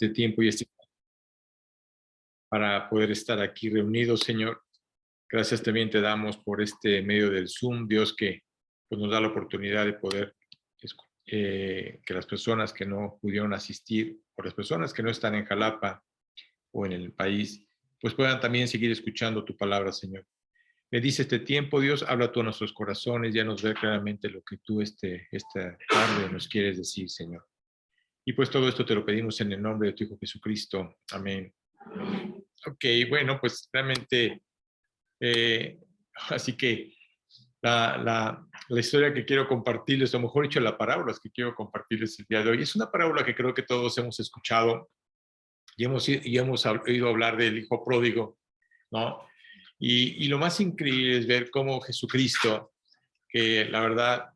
este tiempo y para poder estar aquí reunidos, Señor. Gracias también te damos por este medio del Zoom, Dios, que pues, nos da la oportunidad de poder que las personas que no pudieron asistir, o las personas que no están en Jalapa o en el país, pues puedan también seguir escuchando tu palabra, Señor. Bendice este tiempo, Dios, habla tú a nuestros corazones, ya nos ve claramente lo que tú esta tarde nos quieres decir, Señor. Y pues todo esto te lo pedimos en el nombre de tu Hijo Jesucristo. Amén. Ok, bueno, pues realmente, así que la historia que quiero compartirles, o mejor dicho, las parábolas que quiero compartirles el día de hoy, es una parábola que creo que todos hemos escuchado y hemos oído hablar del hijo pródigo, ¿no? Y lo más increíble es ver cómo Jesucristo, que la verdad,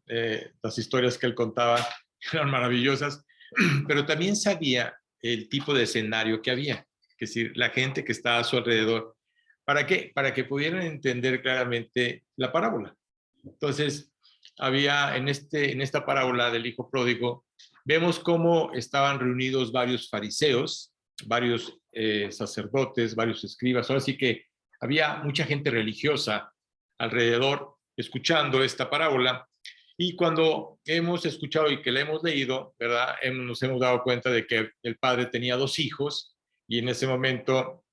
las historias que él contaba eran maravillosas, pero también sabía el tipo de escenario que había, es decir, la gente que estaba a su alrededor. ¿Para qué? Para que pudieran entender claramente la parábola. Entonces, había en esta parábola del hijo pródigo, vemos cómo estaban reunidos varios fariseos, varios sacerdotes, varios escribas. Ahora sí que había mucha gente religiosa alrededor escuchando esta parábola. Y cuando hemos escuchado y que la hemos leído, ¿verdad? Nos hemos dado cuenta de que el padre tenía 2 hijos y en ese momento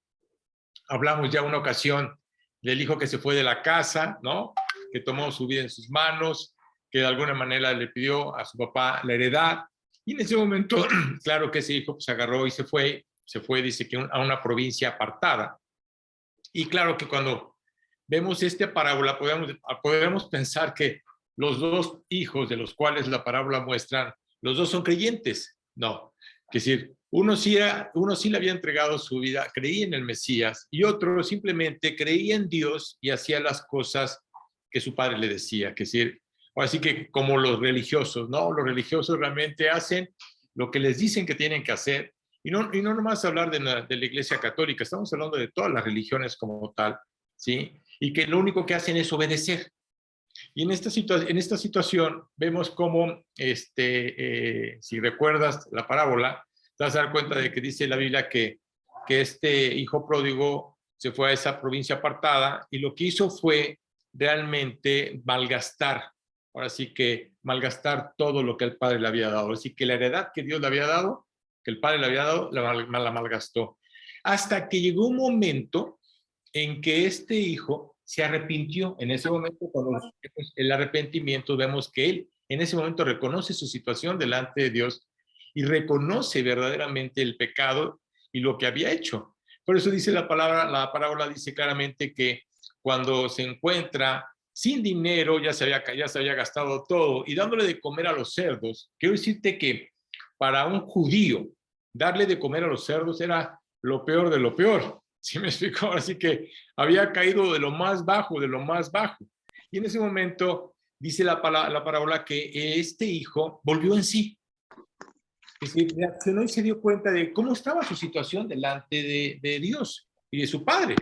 hablamos ya una ocasión del hijo que se fue de la casa, ¿no? Que tomó su vida en sus manos, que de alguna manera le pidió a su papá la heredad. Y en ese momento, claro que ese hijo pues agarró y se fue, dice que a una provincia apartada. Y claro que cuando vemos esta parábola, podemos pensar que los 2 hijos de los cuales la parábola muestra, los 2 son creyentes. No, es decir, uno sí le había entregado su vida, creía en el Mesías, y otro simplemente creía en Dios y hacía las cosas que su padre le decía. Es decir, así que como los religiosos, ¿no? Los religiosos realmente hacen lo que les dicen que tienen que hacer, y no nomás hablar de la Iglesia Católica, estamos hablando de todas las religiones como tal, ¿sí? Y que lo único que hacen es obedecer. Y en esta situación vemos cómo, si recuerdas la parábola, te vas a dar cuenta de que dice la Biblia que este hijo pródigo se fue a esa provincia apartada y lo que hizo fue realmente malgastar, ahora sí que malgastar todo lo que el padre le había dado. Así que la heredad que Dios le había dado, que el padre le había dado, la malgastó. Hasta que llegó un momento en que este hijo se arrepintió. En ese momento, cuando vemos el arrepentimiento, vemos que él en ese momento reconoce su situación delante de Dios y reconoce verdaderamente el pecado y lo que había hecho. Por eso dice la parábola dice claramente que cuando se encuentra sin dinero, ya se había gastado todo, y dándole de comer a los cerdos. Quiero decirte que para un judío, darle de comer a los cerdos era lo peor de lo peor. ¿Sí me explico? Así que había caído de lo más bajo, de lo más bajo. Y en ese momento dice la parábola que este hijo volvió en sí. Es decir, reaccionó y se dio cuenta de cómo estaba su situación delante de Dios y de su padre.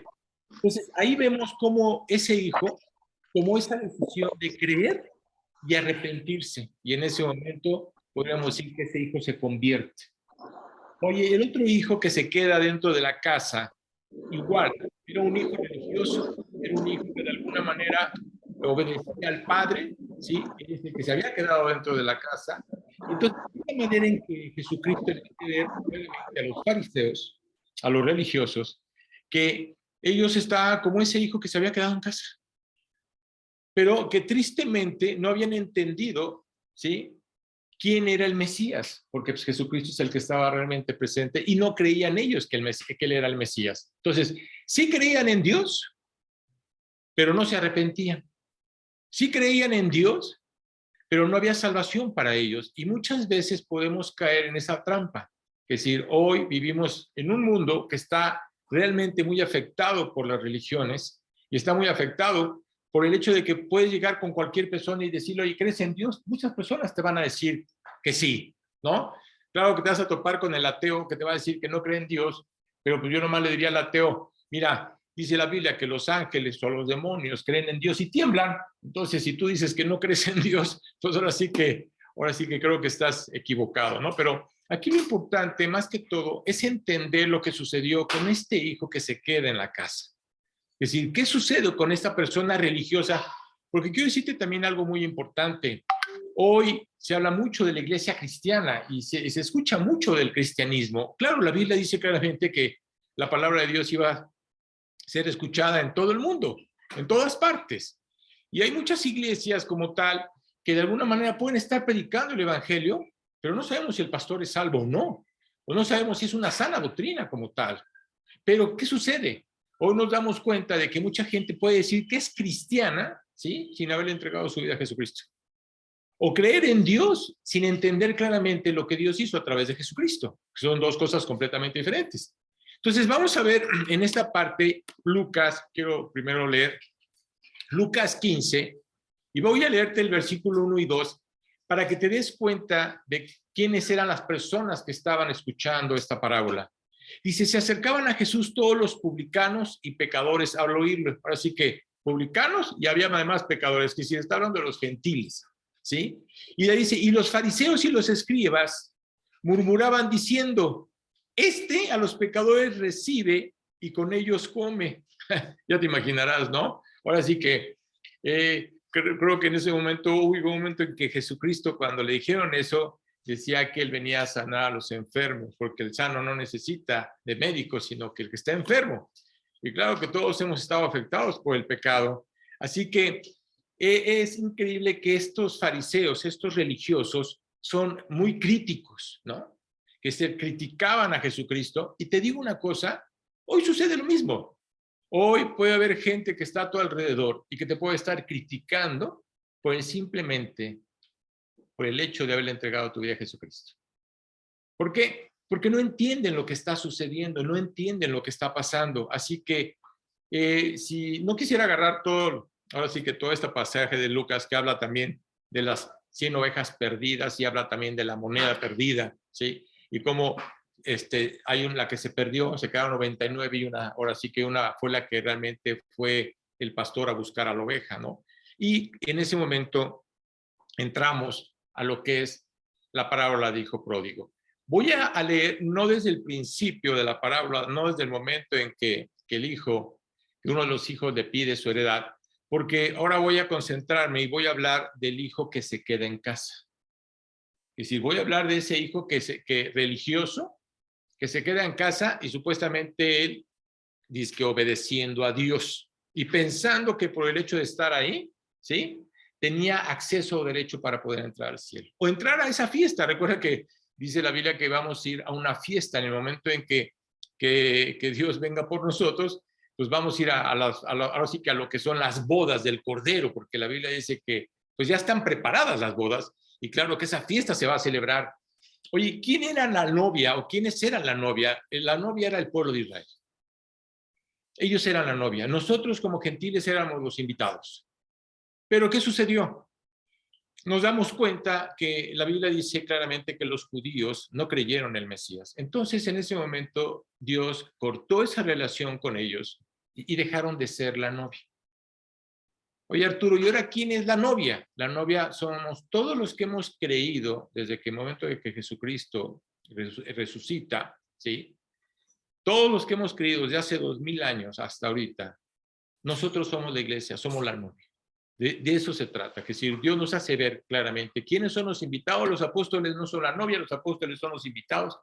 Entonces, ahí vemos cómo ese hijo tomó esa decisión de creer y arrepentirse. Y en ese momento podríamos decir que ese hijo se convierte. Oye, el otro hijo que se queda dentro de la casa, igual, era un hijo religioso, era un hijo que de alguna manera obedecía al padre, ¿sí? Es el que se había quedado dentro de la casa. Entonces, de la manera en que Jesucristo le quiere ver a los fariseos, a los religiosos, que ellos estaban como ese hijo que se había quedado en casa, pero que tristemente no habían entendido, ¿sí? ¿Quién era el Mesías? Porque pues, Jesucristo es el que estaba realmente presente y no creían ellos que él era el Mesías. Entonces, sí creían en Dios, pero no se arrepentían. Sí creían en Dios, pero no había salvación para ellos. Y muchas veces podemos caer en esa trampa. Es decir, hoy vivimos en un mundo que está realmente muy afectado por las religiones y está muy afectado por el hecho de que puedes llegar con cualquier persona y decirle, oye, ¿crees en Dios? Muchas personas te van a decir que sí, ¿no? Claro que te vas a topar con el ateo que te va a decir que no cree en Dios, pero pues yo nomás le diría al ateo, mira, dice la Biblia que los ángeles o los demonios creen en Dios y tiemblan. Entonces, si tú dices que no crees en Dios, pues ahora sí que creo que estás equivocado, ¿no? Pero Aquí lo importante, más que todo, es entender lo que sucedió con este hijo que se queda en la casa. Es decir, ¿qué sucede con esta persona religiosa? Porque quiero decirte también algo muy importante. Hoy se habla mucho de la iglesia cristiana y se escucha mucho del cristianismo. Claro, la Biblia dice claramente que la palabra de Dios iba a ser escuchada en todo el mundo, en todas partes. Y hay muchas iglesias como tal que de alguna manera pueden estar predicando el evangelio, pero no sabemos si el pastor es salvo o no sabemos si es una sana doctrina como tal. Pero, ¿qué sucede? Hoy nos damos cuenta de que mucha gente puede decir que es cristiana, ¿sí?, sin haberle entregado su vida a Jesucristo. O creer en Dios sin entender claramente lo que Dios hizo a través de Jesucristo. Son dos cosas completamente diferentes. Entonces, vamos a ver en esta parte, Lucas, quiero primero leer Lucas 15, y voy a leerte el versículo 1 y 2 para que te des cuenta de quiénes eran las personas que estaban escuchando esta parábola. Dice, se acercaban a Jesús todos los publicanos y pecadores al oírlo. Ahora sí que publicanos y había además pecadores, que si está hablando de los gentiles, ¿sí? Y le dice, y los fariseos y los escribas murmuraban diciendo, este a los pecadores recibe y con ellos come. Ya te imaginarás, ¿no? Ahora sí que creo que en ese momento hubo un momento en que Jesucristo, cuando le dijeron eso, decía que él venía a sanar a los enfermos, porque el sano no necesita de médicos, sino que el que está enfermo. Y claro que todos hemos estado afectados por el pecado. Así que es increíble que estos fariseos, estos religiosos, son muy críticos, ¿no? Que se criticaban a Jesucristo. Y te digo una cosa, hoy sucede lo mismo. Hoy puede haber gente que está a tu alrededor y que te puede estar criticando simplemente por el hecho de haberle entregado tu vida a Jesucristo. ¿Por qué? Porque no entienden lo que está sucediendo, no entienden lo que está pasando. Así que si no quisiera agarrar ahora sí que todo este pasaje de Lucas que habla también de las 100 ovejas perdidas y habla también de la moneda perdida, ¿sí? Y cómo hay la que se perdió, se quedaron 99 y ahora sí que una fue la que realmente fue el pastor a buscar a la oveja, ¿no? Y en ese momento entramos a lo que es la parábola de hijo pródigo. Voy a leer, no desde el principio de la parábola, no desde el momento en que uno de los hijos le pide su heredad, porque ahora voy a concentrarme y voy a hablar del hijo que se queda en casa. Es decir, voy a hablar de ese hijo que religioso, que se queda en casa y supuestamente él dice que obedeciendo a Dios y pensando que por el hecho de estar ahí, ¿sí?, tenía acceso o derecho para poder entrar al cielo. O entrar a esa fiesta. Recuerda que dice la Biblia que vamos a ir a una fiesta en el momento en que Dios venga por nosotros, pues vamos a ir ahora sí que a lo que son las bodas del Cordero, porque la Biblia dice que pues ya están preparadas las bodas y claro que esa fiesta se va a celebrar. Oye, ¿quién era la novia o quiénes eran la novia? La novia era el pueblo de Israel. Ellos eran la novia. Nosotros como gentiles éramos los invitados. Pero ¿qué sucedió? Nos damos cuenta que la Biblia dice claramente que los judíos no creyeron en el Mesías. Entonces, en ese momento, Dios cortó esa relación con ellos y dejaron de ser la novia. Oye, Arturo, ¿y ahora quién es la novia? La novia somos todos los que hemos creído desde que el momento de que Jesucristo resucita, ¿sí? Todos los que hemos creído desde hace 2000 años hasta ahorita, nosotros somos la iglesia, somos la novia. De eso se trata, que si Dios nos hace ver claramente quiénes son los invitados, los apóstoles no son la novia, los apóstoles son los invitados.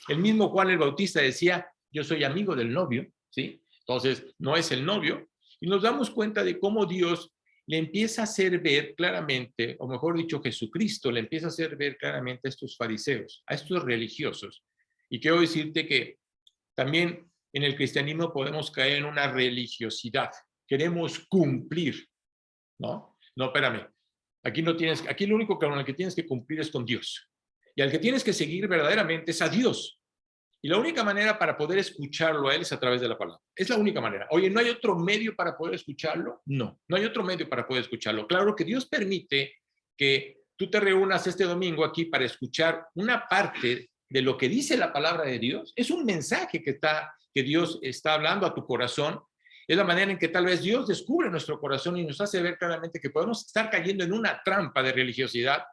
El mismo Juan el Bautista decía, yo soy amigo del novio, ¿sí? Entonces, no es el novio. Y nos damos cuenta de cómo Dios le empieza a hacer ver claramente, o mejor dicho, Jesucristo le empieza a hacer ver claramente a estos fariseos, a estos religiosos. Y quiero decirte que también en el cristianismo podemos caer en una religiosidad. Queremos cumplir. No, espérame. Aquí lo único con el que tienes que cumplir es con Dios. Y al que tienes que seguir verdaderamente es a Dios. Y la única manera para poder escucharlo a Él es a través de la palabra. Es la única manera. Oye, ¿no hay otro medio para poder escucharlo? No hay otro medio para poder escucharlo. Claro que Dios permite que tú te reúnas este domingo aquí para escuchar una parte de lo que dice la palabra de Dios. Es un mensaje que Dios está hablando a tu corazón. Es la manera en que tal vez Dios descubre nuestro corazón y nos hace ver claramente que podemos estar cayendo en una trampa de religiosidad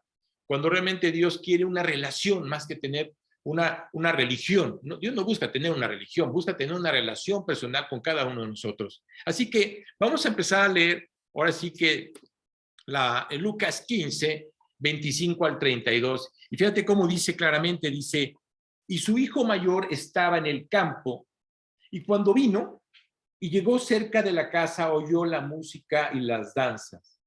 cuando realmente Dios quiere una relación más que tener una religión. No, Dios no busca tener una religión, busca tener una relación personal con cada uno de nosotros. Así que vamos a empezar a leer, ahora sí que en Lucas 15, 25 al 32. Y fíjate cómo dice claramente, dice, y su hijo mayor estaba en el campo, y cuando vino y llegó cerca de la casa, oyó la música y las danzas.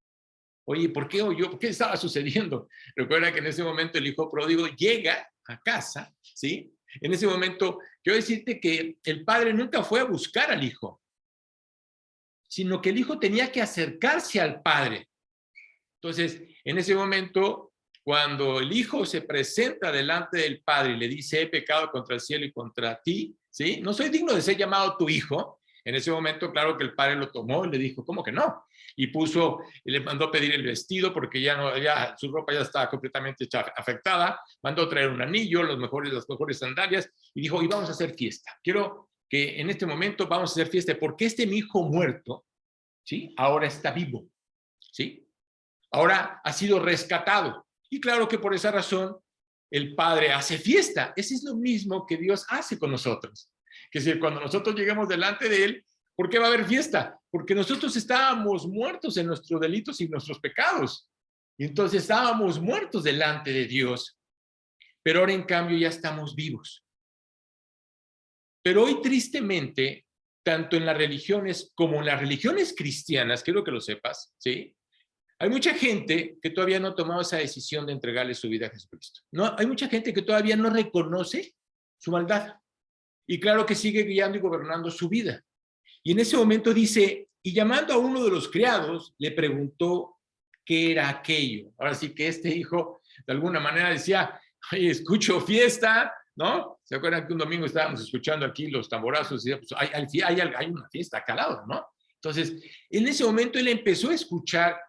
Oye, ¿por qué oyó? ¿Por qué estaba sucediendo? Recuerda que en ese momento el hijo pródigo llega a casa, ¿sí? En ese momento, quiero decirte que el padre nunca fue a buscar al hijo, sino que el hijo tenía que acercarse al padre. Entonces, en ese momento, cuando el hijo se presenta delante del padre y le dice, he pecado contra el cielo y contra ti, ¿sí? No soy digno de ser llamado tu hijo. En ese momento, claro que el padre lo tomó y le dijo, ¿cómo que no? Y le mandó pedir el vestido porque ya su ropa ya estaba completamente afectada, mandó traer un anillo, las mejores sandalias, y dijo, y vamos a hacer fiesta. Quiero que en este momento vamos a hacer fiesta porque mi hijo muerto, ¿sí? Ahora está vivo, ¿sí? Ahora ha sido rescatado. Y claro que por esa razón el Padre hace fiesta. Ese es lo mismo que Dios hace con nosotros. Que si cuando nosotros lleguemos delante de Él, ¿por qué va a haber fiesta? Porque nosotros estábamos muertos en nuestros delitos y nuestros pecados. Y entonces estábamos muertos delante de Dios. Pero ahora en cambio ya estamos vivos. Pero hoy tristemente, tanto en las religiones como en las religiones cristianas, quiero que lo sepas, ¿sí? Hay mucha gente que todavía no ha tomado esa decisión de entregarle su vida a Jesucristo. No, hay mucha gente que todavía no reconoce su maldad. Y claro que sigue guiando y gobernando su vida. Y en ese momento dice, y llamando a uno de los criados, le preguntó qué era aquello. Ahora sí que este hijo, de alguna manera decía, oye, escucho fiesta, ¿no? ¿Se acuerdan que un domingo estábamos escuchando aquí los tamborazos? Y pues hay una fiesta acá al lado, ¿no? Entonces, en ese momento él empezó a escuchar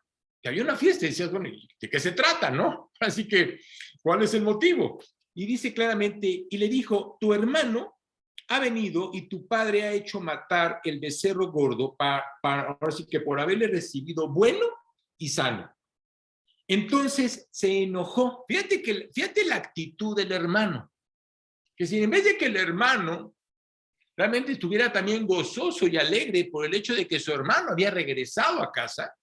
que había una fiesta y decías, bueno, ¿de qué se trata, no? Así que, ¿cuál es el motivo? Y dice claramente, y le dijo, tu hermano ha venido y tu padre ha hecho matar el becerro gordo ahora sí que por haberle recibido bueno y sano. Entonces se enojó. Fíjate la actitud del hermano. Que si en vez de que el hermano realmente estuviera también gozoso y alegre por el hecho de que su hermano había regresado a casa,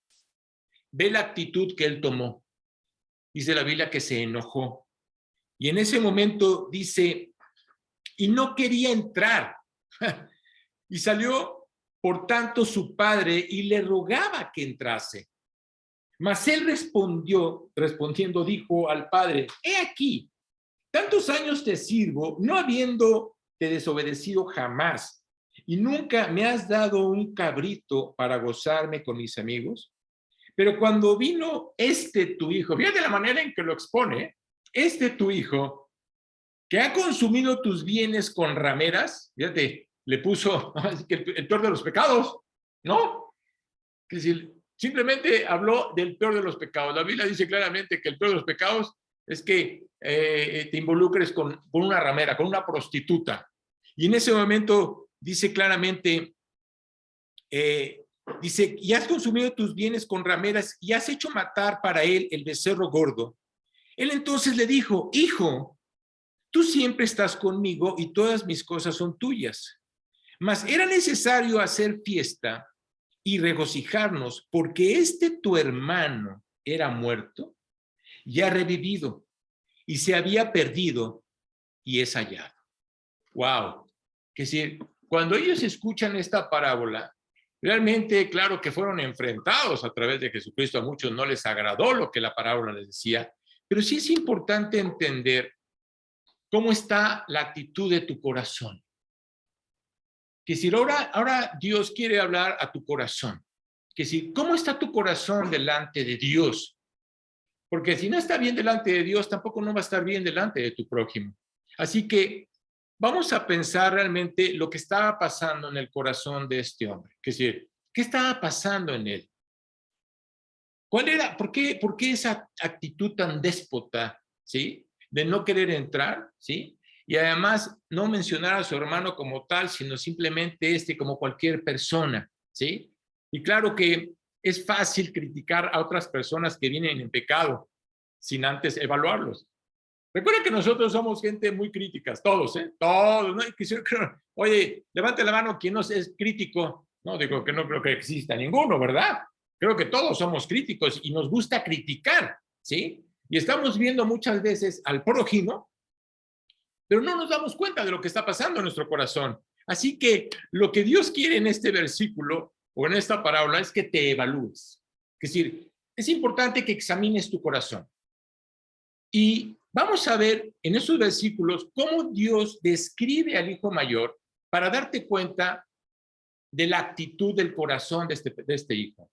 ve la actitud que él tomó. Dice la Biblia que se enojó. Y en ese momento dice, y no quería entrar. Y salió, por tanto, su padre y le rogaba que entrase. Mas él respondiendo, dijo al padre, he aquí, tantos años te sirvo, no habiendo te desobedecido jamás, y nunca me has dado un cabrito para gozarme con mis amigos. Pero cuando vino tu hijo, fíjate la manera en que lo expone, tu hijo, que ha consumido tus bienes con rameras, fíjate, le puso el peor de los pecados, ¿no? Que si simplemente habló del peor de los pecados. La Biblia dice claramente que el peor de los pecados es que te involucres con una ramera, con una prostituta. Y en ese momento dice claramente, dice, y has consumido tus bienes con rameras y has hecho matar para él el becerro gordo. Él entonces le dijo, hijo, tú siempre estás conmigo y todas mis cosas son tuyas. Mas era necesario hacer fiesta y regocijarnos porque tu hermano era muerto y ha revivido y se había perdido y es hallado. ¡Wow! Que si cuando ellos escuchan esta parábola, realmente, claro que fueron enfrentados a través de Jesucristo, a muchos no les agradó lo que la parábola les decía, pero sí es importante entender cómo está la actitud de tu corazón. Que si ahora Dios quiere hablar a tu corazón, que si, ¿cómo está tu corazón delante de Dios? Porque si no está bien delante de Dios, tampoco no va a estar bien delante de tu prójimo. Así que vamos a pensar realmente lo que estaba pasando en el corazón de este hombre. Es decir, ¿qué estaba pasando en él? ¿Cuál era? ¿Por qué esa actitud tan déspota, ¿sí? De no querer entrar, ¿sí? Y además no mencionar a su hermano como tal, sino simplemente como cualquier persona, ¿sí? Y claro que es fácil criticar a otras personas que vienen en pecado sin antes evaluarlos. Recuerda que nosotros somos gente muy críticas, todos, ¿eh? Todos, ¿no? Oye, levante la mano quien no es crítico. No, digo que no creo que exista ninguno, ¿verdad? Creo que todos somos críticos y nos gusta criticar, ¿sí? Y estamos viendo muchas veces al prójimo, pero no nos damos cuenta de lo que está pasando en nuestro corazón. Así que lo que Dios quiere en este versículo o en esta parábola es que te evalúes. Es decir, es importante que examines tu corazón. Y vamos a ver en estos versículos cómo Dios describe al hijo mayor para darte cuenta de la actitud del corazón de este hijo.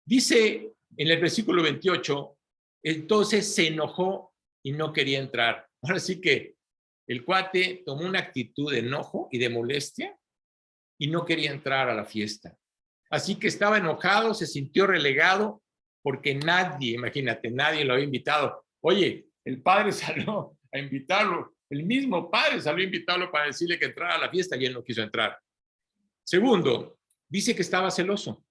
Dice en el versículo 28, entonces se enojó y no quería entrar. Ahora sí que el cuate tomó una actitud de enojo y de molestia y no quería entrar a la fiesta. Así que estaba enojado, se sintió relegado porque nadie, imagínate, nadie lo había invitado. Oye, el padre salió a invitarlo, el mismo padre salió a invitarlo para decirle que entrara a la fiesta y él no quiso entrar. Segundo, dice que estaba celoso.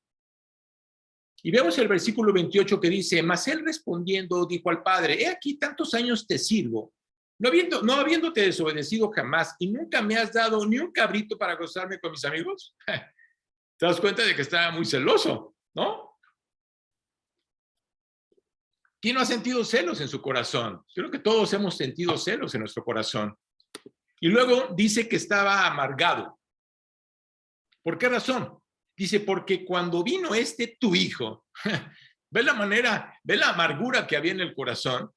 Y vemos el versículo 28 que dice, mas él respondiendo dijo al padre, he aquí tantos años te sirvo, no habiéndote desobedecido jamás y nunca me has dado ni un cabrito para gozarme con mis amigos. Te das cuenta de que estaba muy celoso, ¿no? ¿Quién no ha sentido celos en su corazón? Creo que todos hemos sentido celos en nuestro corazón. Y luego dice que estaba amargado. ¿Por qué razón? Dice, porque cuando vino tu hijo, ve la amargura que había en el corazón,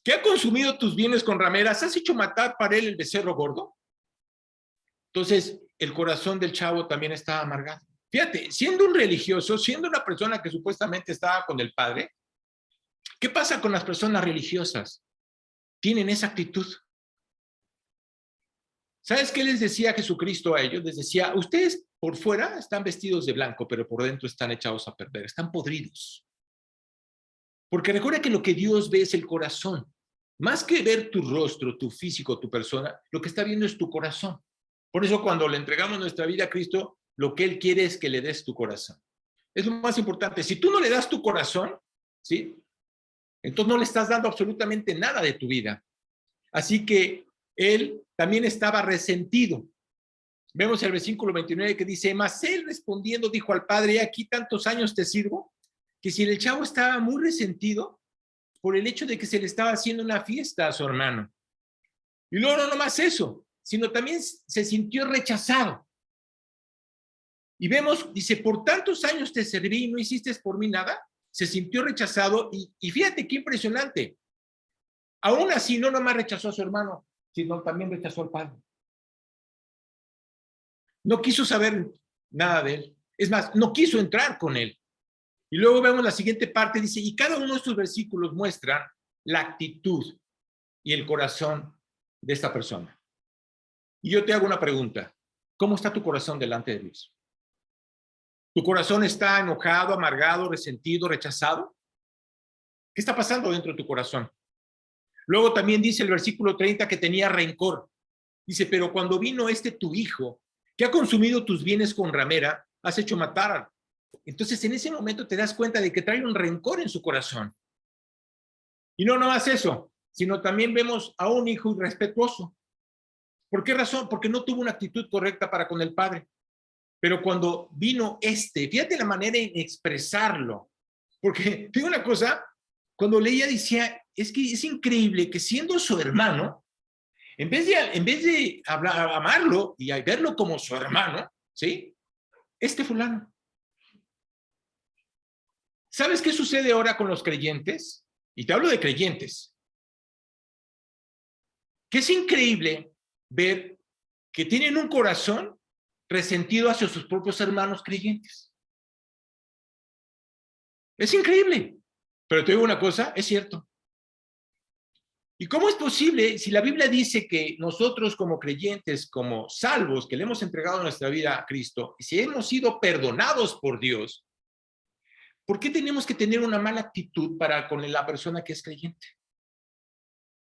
que ha consumido tus bienes con rameras, ¿has hecho matar para él el becerro gordo? Entonces, el corazón del chavo también estaba amargado. Fíjate, siendo un religioso, siendo una persona que supuestamente estaba con el padre, ¿qué pasa con las personas religiosas? Tienen esa actitud. ¿Sabes qué les decía Jesucristo a ellos? Les decía, ustedes por fuera están vestidos de blanco, pero por dentro están echados a perder, están podridos. Porque recuerda que lo que Dios ve es el corazón. Más que ver tu rostro, tu físico, tu persona, lo que está viendo es tu corazón. Por eso cuando le entregamos nuestra vida a Cristo, lo que Él quiere es que le des tu corazón. Es lo más importante. Si tú no le das tu corazón, ¿sí? Entonces no le estás dando absolutamente nada de tu vida. Así que él también estaba resentido. Vemos el versículo 29 que dice, mas él respondiendo dijo al padre, aquí tantos años te sirvo, que si el chavo estaba muy resentido por el hecho de que se le estaba haciendo una fiesta a su hermano. Y luego no nomás eso, sino también se sintió rechazado. Y vemos, dice, por tantos años te serví y no hiciste por mí nada. Se sintió rechazado y fíjate qué impresionante. Aún así, no nomás rechazó a su hermano, sino también rechazó al padre. No quiso saber nada de él. Es más, no quiso entrar con él. Y luego vemos la siguiente parte, dice, y cada uno de estos versículos muestra la actitud y el corazón de esta persona. Y yo te hago una pregunta. ¿Cómo está tu corazón delante de Dios? ¿Tu corazón está enojado, amargado, resentido, rechazado? ¿Qué está pasando dentro de tu corazón? Luego también dice el versículo 30 que tenía rencor. Dice, pero cuando vino tu hijo, que ha consumido tus bienes con ramera, has hecho matar. Entonces en ese momento te das cuenta de que trae un rencor en su corazón. Y no nomás eso, sino también vemos a un hijo irrespetuoso. ¿Por qué razón? Porque no tuvo una actitud correcta para con el padre. Pero cuando vino fíjate la manera de expresarlo. Porque, digo una cosa, cuando leía decía, es que es increíble que siendo su hermano, en vez de amarlo y verlo como su hermano, ¿sí? Fulano. ¿Sabes qué sucede ahora con los creyentes? Y te hablo de creyentes. Que es increíble ver que tienen un corazón resentido hacia sus propios hermanos creyentes. Es increíble. Pero te digo una cosa, es cierto. ¿Y cómo es posible si la Biblia dice que nosotros como creyentes, como salvos, que le hemos entregado nuestra vida a Cristo, y si hemos sido perdonados por Dios, ¿por qué tenemos que tener una mala actitud para con la persona que es creyente?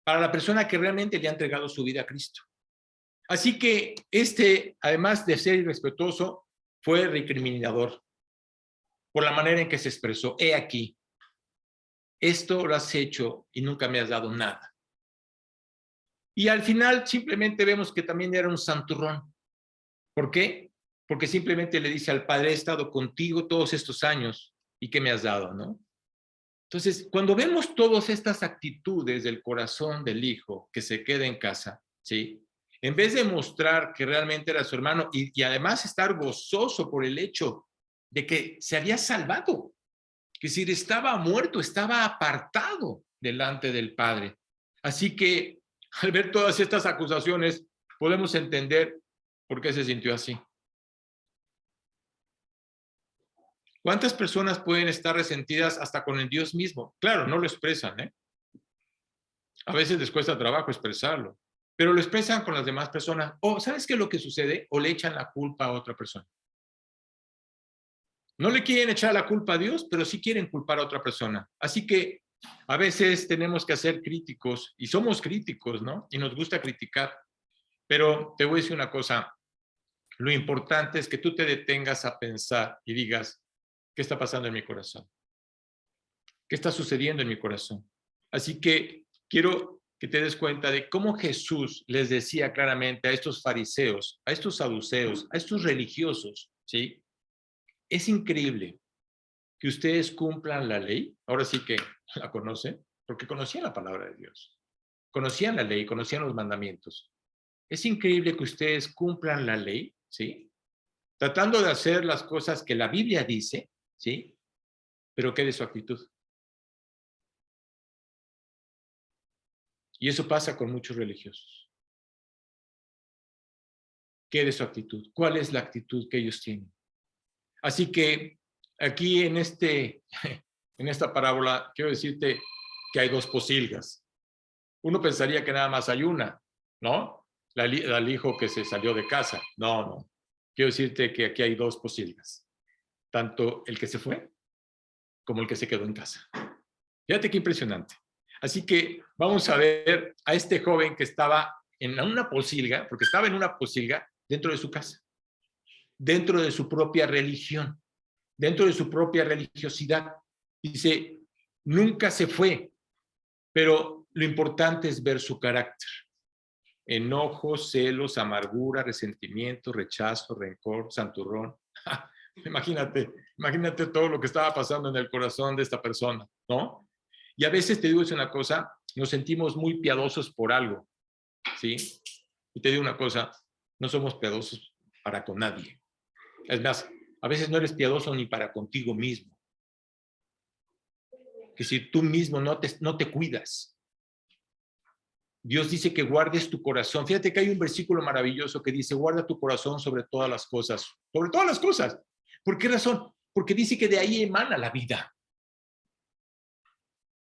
Para la persona que realmente le ha entregado su vida a Cristo. Así que además de ser irrespetuoso, fue recriminador por la manera en que se expresó. He aquí, esto lo has hecho y nunca me has dado nada. Y al final simplemente vemos que también era un santurrón. ¿Por qué? Porque simplemente le dice al padre, he estado contigo todos estos años y ¿qué me has dado, no? Entonces, cuando vemos todas estas actitudes del corazón del hijo que se queda en casa, ¿sí? En vez de mostrar que realmente era su hermano y además estar gozoso por el hecho de que se había salvado, que si estaba muerto, estaba apartado delante del Padre. Así que al ver todas estas acusaciones, podemos entender por qué se sintió así. ¿Cuántas personas pueden estar resentidas hasta con el Dios mismo? Claro, no lo expresan, ¿eh? A veces les cuesta trabajo expresarlo, pero lo expresan con las demás personas. O, ¿sabes qué es lo que sucede? O le echan la culpa a otra persona. No le quieren echar la culpa a Dios, pero sí quieren culpar a otra persona. Así que a veces tenemos que ser críticos, y somos críticos, ¿no? Y nos gusta criticar. Pero te voy a decir una cosa, lo importante es que tú te detengas a pensar y digas, ¿qué está pasando en mi corazón? ¿Qué está sucediendo en mi corazón? Así que quiero que te des cuenta de cómo Jesús les decía claramente a estos fariseos, a estos saduceos, a estos religiosos, ¿sí? Es increíble que ustedes cumplan la ley, ahora sí que la conocen, porque conocían la palabra de Dios, conocían la ley, conocían los mandamientos. Es increíble que ustedes cumplan la ley, ¿sí? Tratando de hacer las cosas que la Biblia dice, ¿sí? Pero ¿qué de su actitud? Y eso pasa con muchos religiosos. ¿Qué de su actitud? ¿Cuál es la actitud que ellos tienen? Así que aquí en esta parábola quiero decirte que hay dos posilgas. Uno pensaría que nada más hay una, ¿no? Al hijo que se salió de casa. No, no. Quiero decirte que aquí hay dos posilgas. Tanto el que se fue como el que se quedó en casa. Fíjate qué impresionante. Así que vamos a ver a este joven que estaba en una posilga, porque estaba en una posilga dentro de su casa, dentro de su propia religión, dentro de su propia religiosidad. Dice, nunca se fue, pero lo importante es ver su carácter. Enojo, celos, amargura, resentimiento, rechazo, rencor, santurrón. Imagínate todo lo que estaba pasando en el corazón de esta persona, ¿no? Y a veces te digo es una cosa, nos sentimos muy piadosos por algo, ¿sí? Y te digo una cosa, no somos piadosos para con nadie. Es más, a veces no eres piadoso ni para contigo mismo. Que si tú mismo no te cuidas. Dios dice que guardes tu corazón. Fíjate que hay un versículo maravilloso que dice, guarda tu corazón sobre todas las cosas. Sobre todas las cosas. ¿Por qué razón? Porque dice que de ahí emana la vida.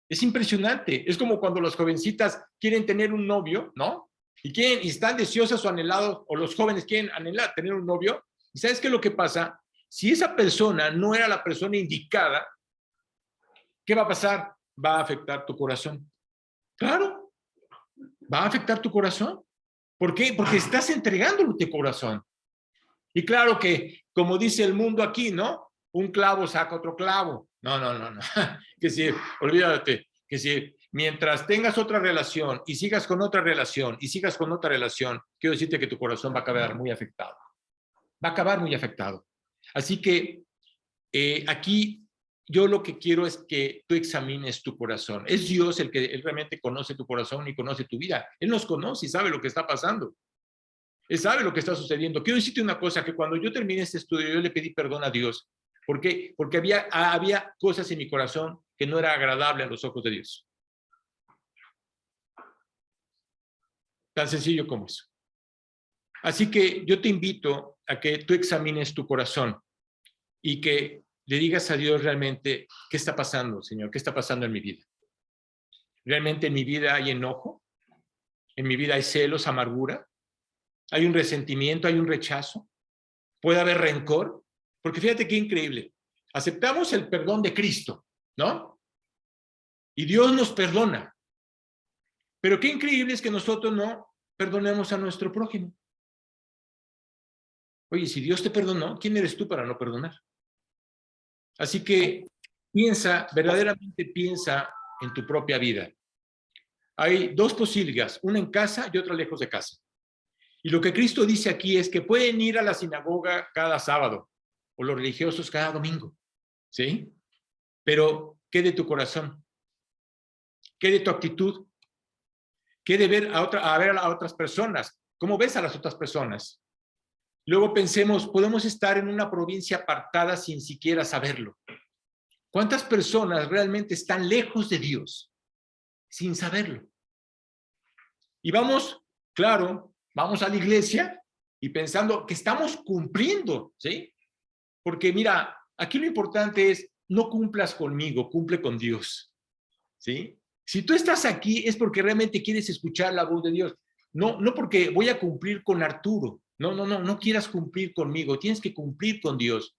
Es impresionante. Es como cuando las jovencitas quieren tener un novio, ¿no? Y están deseosas o anhelados, o los jóvenes quieren anhelar tener un novio. ¿Y sabes qué es lo que pasa? Si esa persona no era la persona indicada, ¿qué va a pasar? Va a afectar tu corazón. Claro, va a afectar tu corazón. ¿Por qué? Porque estás entregándolo tu corazón. Y claro que, como dice el mundo aquí, ¿no? Un clavo saca otro clavo. No, no, no, no. Que si, olvídate, que si mientras tengas otra relación y sigas con otra relación y sigas con otra relación, quiero decirte que tu corazón va a acabar muy afectado. Va a acabar muy afectado. Así que aquí yo lo que quiero es que tú examines tu corazón. Es Dios el que él realmente conoce tu corazón y conoce tu vida. Él nos conoce y sabe lo que está pasando. Él sabe lo que está sucediendo. Quiero decirte una cosa, que cuando yo terminé este estudio, yo le pedí perdón a Dios. ¿Por qué? Porque había cosas en mi corazón que no era agradable a los ojos de Dios. Tan sencillo como eso. Así que yo te invito a que tú examines tu corazón y que le digas a Dios realmente, ¿qué está pasando, Señor? ¿Qué está pasando en mi vida? ¿Realmente en mi vida hay enojo? ¿En mi vida hay celos, amargura? ¿Hay un resentimiento? ¿Hay un rechazo? ¿Puede haber rencor? Porque fíjate qué increíble. Aceptamos el perdón de Cristo, ¿no? Y Dios nos perdona. Pero qué increíble es que nosotros no perdonemos a nuestro prójimo. Oye, si Dios te perdonó, ¿quién eres tú para no perdonar? Así que verdaderamente piensa en tu propia vida. hay dos posilgas, una en casa y otra lejos de casa. Y lo que Cristo dice aquí es que pueden ir a la sinagoga cada sábado o los religiosos cada domingo, ¿sí? Pero, ¿qué de tu corazón? ¿Qué de tu actitud? ¿Qué de ver a otras personas? ¿Cómo ves a las otras personas? Luego pensemos, podemos estar en una provincia apartada sin siquiera saberlo. ¿Cuántas personas realmente están lejos de Dios sin saberlo? Y vamos, claro, vamos a la iglesia y pensando que estamos cumpliendo, ¿sí? Porque mira, aquí lo importante es, no cumplas conmigo, cumple con Dios, ¿sí? Si tú estás aquí es porque realmente quieres escuchar la voz de Dios. No porque voy a cumplir con Arturo. No quieras cumplir conmigo, tienes que cumplir con Dios.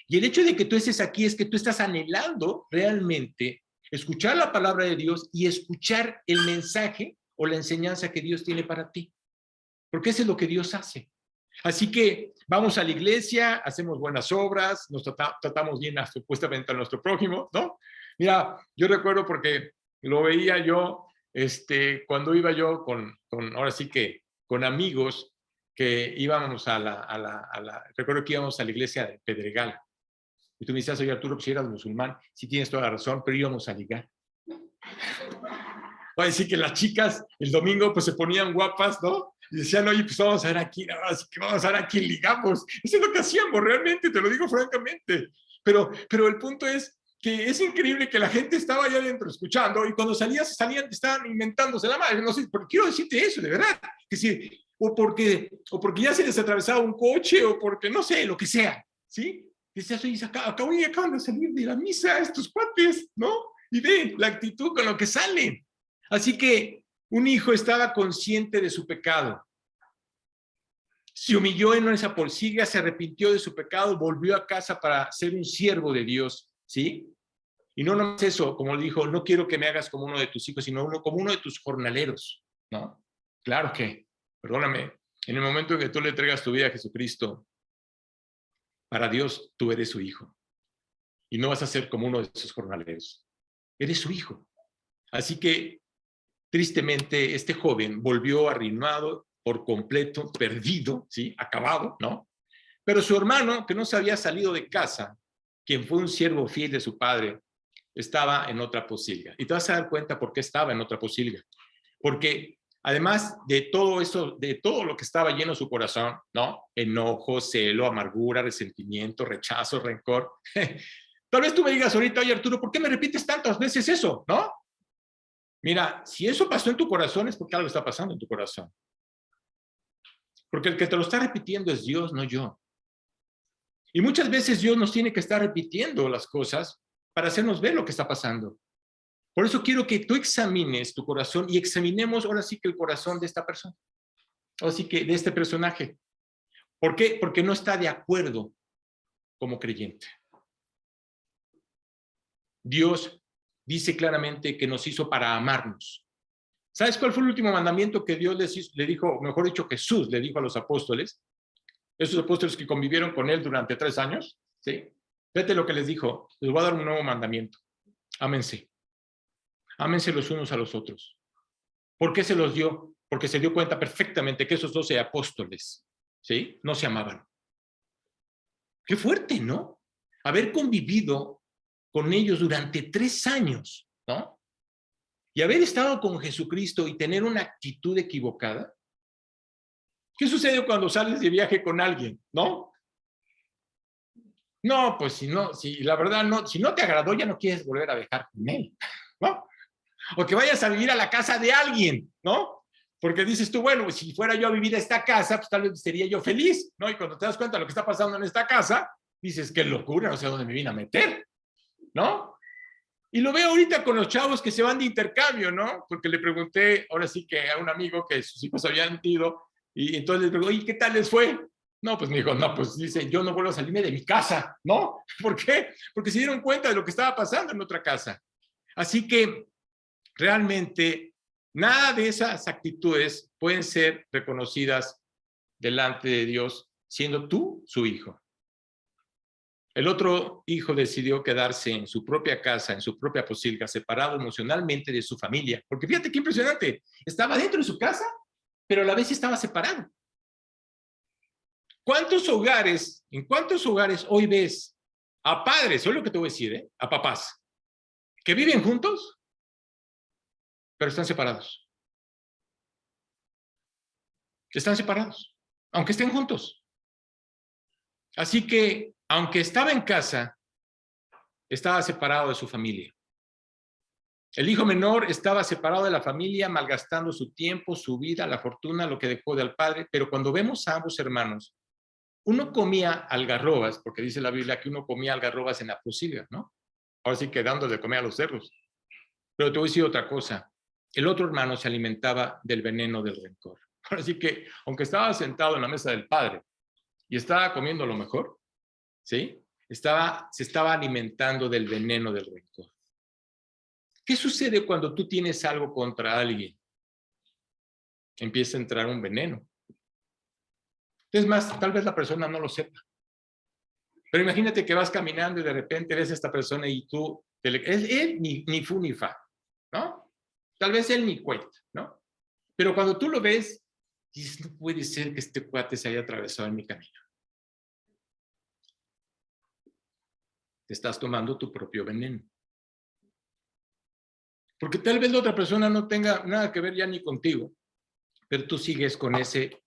Y el hecho de que tú estés aquí es que tú estás anhelando realmente escuchar la palabra de Dios y escuchar el mensaje o la enseñanza que Dios tiene para ti. Porque eso es lo que Dios hace. Así que vamos a la iglesia, hacemos buenas obras, nos tratamos bien supuestamente a nuestro prójimo, ¿no? Mira, yo recuerdo porque lo veía yo cuando iba yo ahora sí que con amigos que íbamos recuerdo que íbamos a la iglesia de Pedregal. Y tú me decías, oye Arturo, pues si eras musulmán, sí tienes toda la razón, pero íbamos a ligar. Va a decir que las chicas el domingo pues se ponían guapas, ¿no? Y decían, oye, pues vamos a ver aquí, ¿no? Así que vamos a ver a quién ligamos. Eso es lo que hacíamos realmente, te lo digo francamente. Pero el punto es que es increíble que la gente estaba allá adentro escuchando y cuando salían, estaban inventándose la madre. No sé, pero quiero decirte eso, de verdad. Que sí, o porque ya se les atravesaba un coche o porque, no sé, lo que sea, ¿sí? Decías, oye, acaban de salir de la misa estos cuates, ¿no? Y ve la actitud con lo que salen. Así que un hijo estaba consciente de su pecado. Se humilló en esa posilga, se arrepintió de su pecado, volvió a casa para ser un siervo de Dios, ¿sí? Y no nomás eso, como le dijo, no quiero que me hagas como uno de tus hijos, sino como uno de tus jornaleros, ¿no? Claro que, perdóname, en el momento en que tú le entregas tu vida a Jesucristo, para Dios tú eres su hijo. Y no vas a ser como uno de esos jornaleros. Eres su hijo. Así que, tristemente, este joven volvió arruinado por completo, perdido, ¿sí? Acabado, ¿no? Pero su hermano, que no se había salido de casa, quien fue un siervo fiel de su padre, estaba en otra posilga. Y te vas a dar cuenta por qué estaba en otra posilga. Porque además de todo eso, de todo lo que estaba lleno su corazón, ¿no? Enojo, celo, amargura, resentimiento, rechazo, rencor. Tal vez tú me digas ahorita, oye Arturo, ¿por qué me repites tantas veces eso? ¿No? Mira, si eso pasó en tu corazón es porque algo está pasando en tu corazón. Porque el que te lo está repitiendo es Dios, no yo. Y muchas veces Dios nos tiene que estar repitiendo las cosas para hacernos ver lo que está pasando. Por eso quiero que tú examines tu corazón y examinemos ahora sí que el corazón de esta persona. Ahora sí que de este personaje. ¿Por qué? Porque no está de acuerdo como creyente. Dios dice claramente que nos hizo para amarnos. ¿Sabes cuál fue el último mandamiento que Dios le dijo, mejor dicho, Jesús le dijo a los apóstoles? Esos apóstoles que convivieron con él durante 3 años, ¿sí? Fíjate lo que les dijo, les voy a dar un nuevo mandamiento. Ámense. Ámense los unos a los otros. ¿Por qué se los dio? Porque se dio cuenta perfectamente que esos 12 apóstoles, ¿sí? No se amaban. Qué fuerte, ¿no? Haber convivido con ellos durante 3 años, ¿no? Y haber estado con Jesucristo y tener una actitud equivocada. ¿Qué sucede cuando sales de viaje con alguien, no? No, pues si la verdad no, si no te agradó, ya no quieres volver a viajar con él, ¿no? O que vayas a vivir a la casa de alguien, ¿no? Porque dices tú, bueno, pues si fuera yo a vivir a esta casa, pues tal vez sería yo feliz, ¿no? Y cuando te das cuenta de lo que está pasando en esta casa, dices, qué locura, no sé a dónde me vine a meter, ¿no? Y lo veo ahorita con los chavos que se van de intercambio, ¿no? Porque le pregunté, ahora sí que a un amigo que sus hijos habían ido, y entonces les pregunté, oye, ¿qué tal les fue? No, pues me dijo, no, pues dice, yo no vuelvo a salirme de mi casa, ¿no? ¿Por qué? Porque se dieron cuenta de lo que estaba pasando en otra casa. Así que realmente nada de esas actitudes pueden ser reconocidas delante de Dios siendo tú su hijo. El otro hijo decidió quedarse en su propia casa, en su propia posilga, separado emocionalmente de su familia. Porque fíjate qué impresionante. Estaba dentro de su casa, pero a la vez estaba separado. ¿En cuántos hogares hoy ves a padres, eso es lo que te voy a decir, a papás, que viven juntos, pero están separados? Están separados, aunque estén juntos. Así que, aunque estaba en casa, estaba separado de su familia. El hijo menor estaba separado de la familia, malgastando su tiempo, su vida, la fortuna, lo que dejó del padre. Pero cuando vemos a ambos hermanos, uno comía algarrobas, porque dice la Biblia que uno comía algarrobas en la posilga, ¿no? Ahora sí que dándole de comer a los cerdos. Pero te voy a decir otra cosa. El otro hermano se alimentaba del veneno del rencor. Ahora sí que, aunque estaba sentado en la mesa del padre y estaba comiendo lo mejor, ¿sí? Se estaba alimentando del veneno del rencor. ¿Qué sucede cuando tú tienes algo contra alguien? Empieza a entrar un veneno. Es más, tal vez la persona no lo sepa. Pero imagínate que vas caminando y de repente ves a esta persona y tú, él ni fu ni fa, ¿no? Tal vez él ni cuenta, ¿no? Pero cuando tú lo ves, dices, no puede ser que este cuate se haya atravesado en mi camino. Te estás tomando tu propio veneno. Porque tal vez la otra persona no tenga nada que ver ya ni contigo, pero tú sigues con ese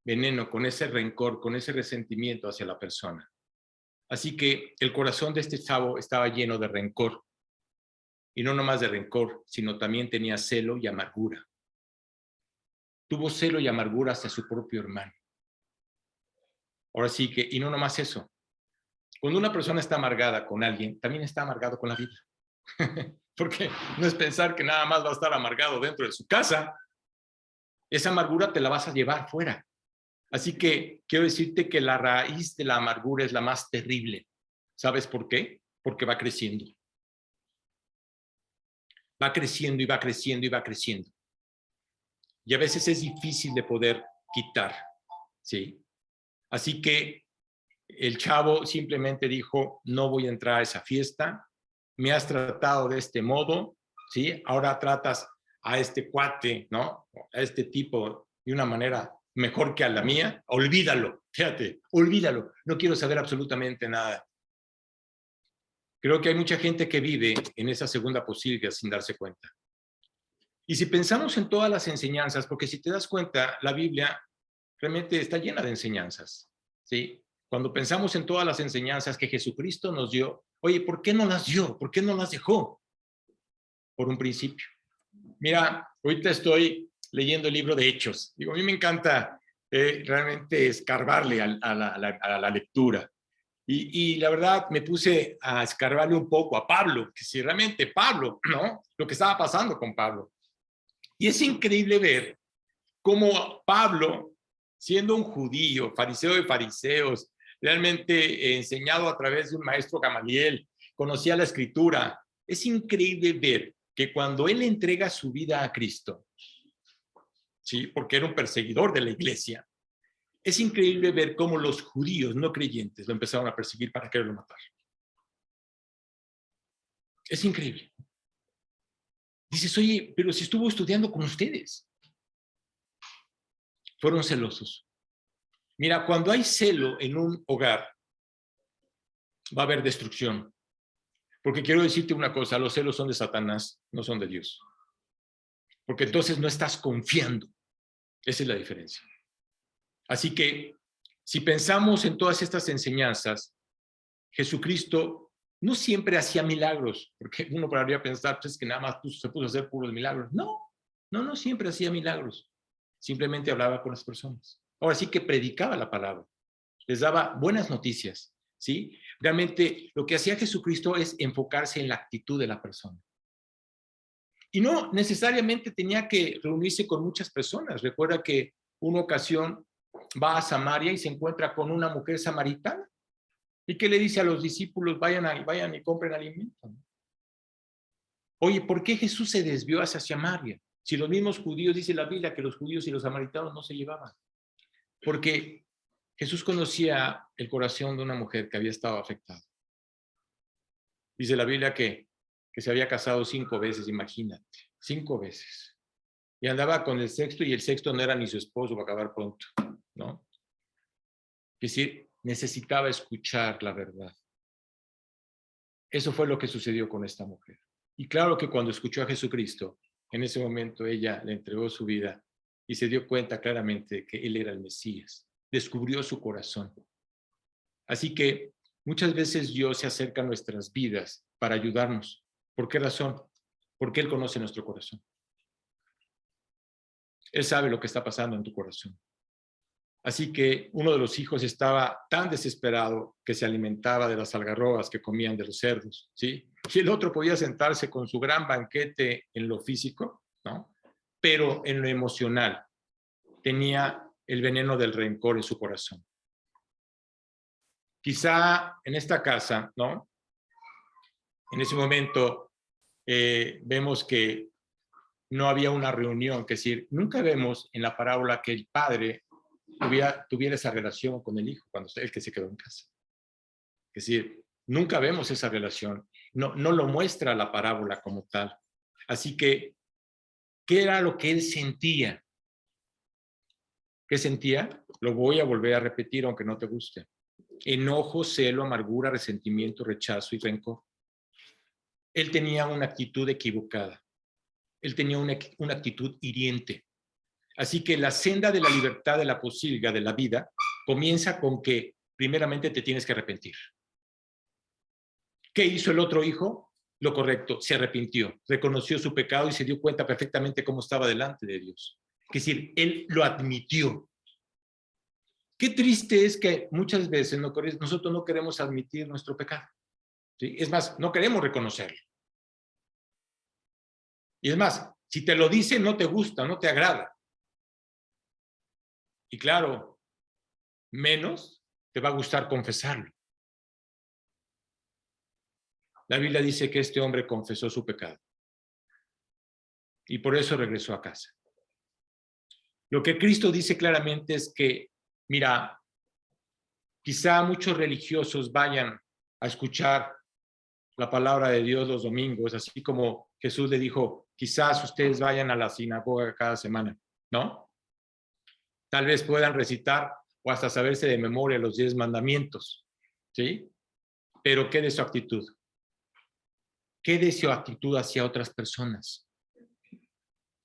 veneno, con ese rencor, con ese resentimiento hacia la persona. Así que el corazón de este chavo estaba lleno de rencor. Y no nomás de rencor, sino también tenía celo y amargura. Tuvo celo y amargura hacia su propio hermano. Ahora sí que, y no nomás eso. Cuando una persona está amargada con alguien, también está amargado con la vida. Porque no es pensar que nada más va a estar amargado dentro de su casa. Esa amargura te la vas a llevar fuera. Así que quiero decirte que la raíz de la amargura es la más terrible. ¿Sabes por qué? Porque va creciendo. Va creciendo y va creciendo y va creciendo. Y a veces es difícil de poder quitar, ¿sí? Así que el chavo simplemente dijo, no voy a entrar a esa fiesta, me has tratado de este modo, ¿sí? Ahora tratas a este cuate, ¿no? A este tipo de una manera mejor que a la mía, olvídalo, fíjate, olvídalo, no quiero saber absolutamente nada. Creo que hay mucha gente que vive en esa segunda posibilidad sin darse cuenta. Y si pensamos en todas las enseñanzas, porque si te das cuenta, la Biblia realmente está llena de enseñanzas, ¿sí? Cuando pensamos en todas las enseñanzas que Jesucristo nos dio, oye, ¿por qué no las dio? ¿Por qué no las dejó? Por un principio. Mira, ahorita estoy leyendo el libro de Hechos. Digo, a mí me encanta realmente escarbarle a la lectura. Y la verdad me puse a escarbarle un poco a Pablo, que si realmente Pablo, ¿no? Lo que estaba pasando con Pablo. Y es increíble ver cómo Pablo, siendo un judío, fariseo de fariseos, realmente enseñado a través de un maestro Gamaliel, conocía la escritura. Es increíble ver que cuando él entrega su vida a Cristo, ¿sí? Porque era un perseguidor de la iglesia, es increíble ver cómo los judíos no creyentes lo empezaron a perseguir para quererlo matar. Es increíble. Dices, oye, pero si estuvo estudiando con ustedes. Fueron celosos. Mira, cuando hay celo en un hogar, va a haber destrucción. Porque quiero decirte una cosa, los celos son de Satanás, no son de Dios. Porque entonces no estás confiando. Esa es la diferencia. Así que, si pensamos en todas estas enseñanzas, Jesucristo no siempre hacía milagros, porque uno podría pensar, pues, que nada más se puso a hacer puros milagros. No siempre hacía milagros. Simplemente hablaba con las personas. Ahora sí que predicaba la palabra. Les daba buenas noticias, ¿sí? Realmente lo que hacía Jesucristo es enfocarse en la actitud de la persona. Y no necesariamente tenía que reunirse con muchas personas. Recuerda que una ocasión va a Samaria y se encuentra con una mujer samaritana. ¿Y qué le dice a los discípulos? Vayan y compren alimento. Oye, ¿por qué Jesús se desvió hacia Samaria? Si los mismos judíos, dice la Biblia, que los judíos y los samaritanos no se llevaban. Porque Jesús conocía el corazón de una mujer que había estado afectada. Dice la Biblia que se había casado 5 veces, imagínate, 5 veces. Y andaba con el sexto, y el sexto no era ni su esposo, va a acabar pronto, ¿no? Es decir, necesitaba escuchar la verdad. Eso fue lo que sucedió con esta mujer. Y claro que cuando escuchó a Jesucristo, en ese momento ella le entregó su vida y se dio cuenta claramente de que Él era el Mesías. Descubrió su corazón. Así que muchas veces Dios se acerca a nuestras vidas para ayudarnos. ¿Por qué razón? Porque Él conoce nuestro corazón. Él sabe lo que está pasando en tu corazón. Así que uno de los hijos estaba tan desesperado que se alimentaba de las algarrobas que comían de los cerdos, ¿sí? Y el otro podía sentarse con su gran banquete en lo físico, ¿no? Pero en lo emocional tenía el veneno del rencor en su corazón. Quizá en esta casa, ¿no? En ese momento vemos que no había una reunión, es decir, nunca vemos en la parábola que el padre tuviera esa relación con el hijo cuando el que se quedó en casa. Es decir, nunca vemos esa relación, no lo muestra la parábola como tal. Así que, ¿qué era lo que él sentía? ¿Qué sentía? Lo voy a volver a repetir aunque no te guste. Enojo, celo, amargura, resentimiento, rechazo y rencor. Él tenía una actitud equivocada. Él tenía una actitud hiriente. Así que la senda de la libertad de la posilga de la vida comienza con que primeramente te tienes que arrepentir. ¿Qué hizo el otro hijo? Lo correcto, se arrepintió, reconoció su pecado y se dio cuenta perfectamente cómo estaba delante de Dios. Es decir, él lo admitió. Qué triste es que muchas veces nosotros no queremos admitir nuestro pecado, ¿sí? Es más, no queremos reconocerlo. Y es más, si te lo dice, no te gusta, no te agrada. Y claro, menos te va a gustar confesarlo. La Biblia dice que este hombre confesó su pecado y por eso regresó a casa. Lo que Cristo dice claramente es que, mira, quizá muchos religiosos vayan a escuchar la palabra de Dios los domingos, así como Jesús le dijo, quizás ustedes vayan a la sinagoga cada semana, ¿no? Tal vez puedan recitar o hasta saberse de memoria los 10 mandamientos, ¿sí? Pero ¿qué de su actitud? ¿Qué de su actitud hacia otras personas?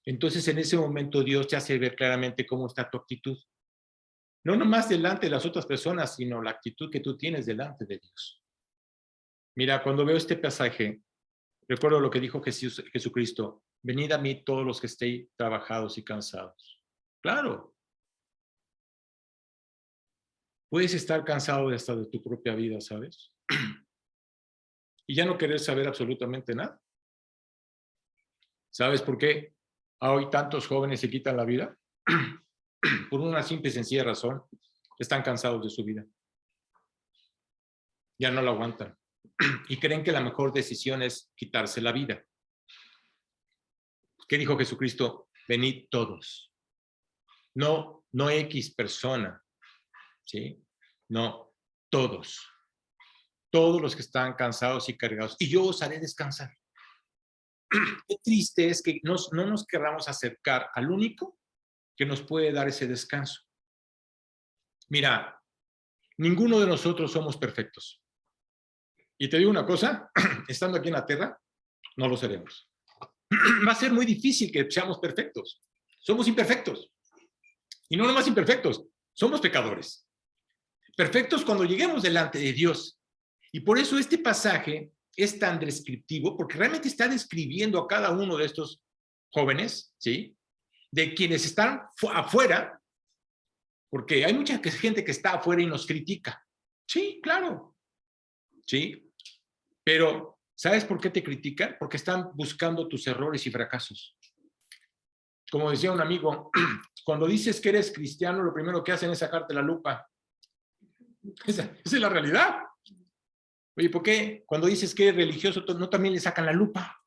Entonces, en ese momento Dios te hace ver claramente cómo está tu actitud. No nomás delante de las otras personas, sino la actitud que tú tienes delante de Dios. Mira, cuando veo este pasaje, recuerdo lo que dijo Jesucristo, venid a mí todos los que estéis trabajados y cansados. Claro. Puedes estar cansado hasta de tu propia vida, ¿sabes? Y ya no querer saber absolutamente nada. ¿Sabes por qué hoy tantos jóvenes se quitan la vida? Por una simple y sencilla razón. Están cansados de su vida. Ya no lo aguantan. Y creen que la mejor decisión es quitarse la vida. ¿Qué dijo Jesucristo? Venid todos. No X persona. ¿Sí? No, todos. Todos los que están cansados y cargados. Y yo os haré descansar. Qué triste es que no nos querramos acercar al único que nos puede dar ese descanso. Mira, ninguno de nosotros somos perfectos. Y te digo una cosa, estando aquí en la tierra, no lo seremos. Va a ser muy difícil que seamos perfectos. Somos imperfectos. Y no nomás imperfectos, somos pecadores. Perfectos cuando lleguemos delante de Dios. Y por eso este pasaje es tan descriptivo, porque realmente está describiendo a cada uno de estos jóvenes, ¿sí? De quienes están afuera, porque hay mucha gente que está afuera y nos critica. Sí, claro. Sí. Pero, ¿sabes por qué te critican? Porque están buscando tus errores y fracasos. Como decía un amigo, cuando dices que eres cristiano, lo primero que hacen es sacarte la lupa. Esa es la realidad. Oye, ¿por qué cuando dices que eres religioso no también le sacan la lupa?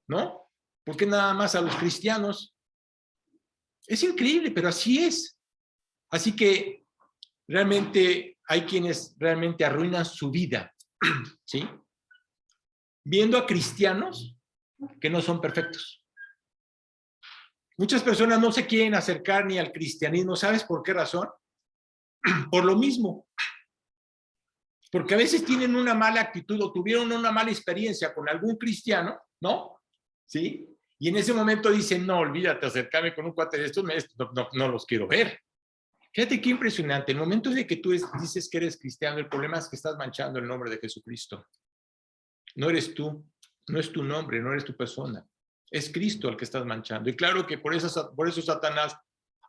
¿No? ¿Por qué nada más a los cristianos? Es increíble, pero así es. Así que realmente hay quienes realmente arruinan su vida, ¿sí? Viendo a cristianos que no son perfectos. Muchas personas no se quieren acercar ni al cristianismo. ¿Sabes por qué razón? Por lo mismo. Porque a veces tienen una mala actitud o tuvieron una mala experiencia con algún cristiano, ¿no? ¿Sí? Y en ese momento dicen, no, olvídate, acercarme con un cuate de estos, no los quiero ver. Fíjate qué impresionante. El momento de que tú dices que eres cristiano, el problema es que estás manchando el nombre de Jesucristo. No eres tú, no es tu nombre, no eres tu persona. Es Cristo el que estás manchando. Y claro que por eso Satanás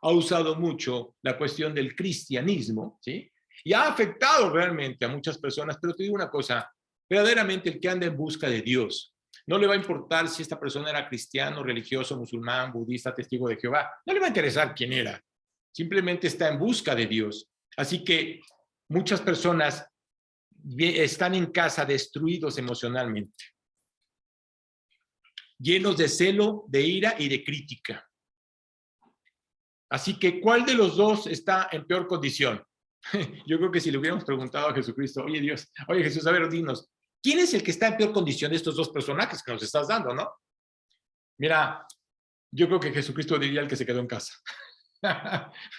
ha usado mucho la cuestión del cristianismo, ¿sí? Y ha afectado realmente a muchas personas. Pero te digo una cosa, verdaderamente el que anda en busca de Dios, no le va a importar si esta persona era cristiano, religioso, musulmán, budista, testigo de Jehová. No le va a interesar quién era. Simplemente está en busca de Dios. Así que muchas personas están en casa destruidos emocionalmente, llenos de celo, de ira y de crítica. Así que, ¿cuál de los dos está en peor condición? Yo creo que si le hubiéramos preguntado a Jesucristo, oye Jesús, a ver, dinos, ¿quién es el que está en peor condición de estos dos personajes que nos estás dando, no? Mira, yo creo que Jesucristo diría el que se quedó en casa.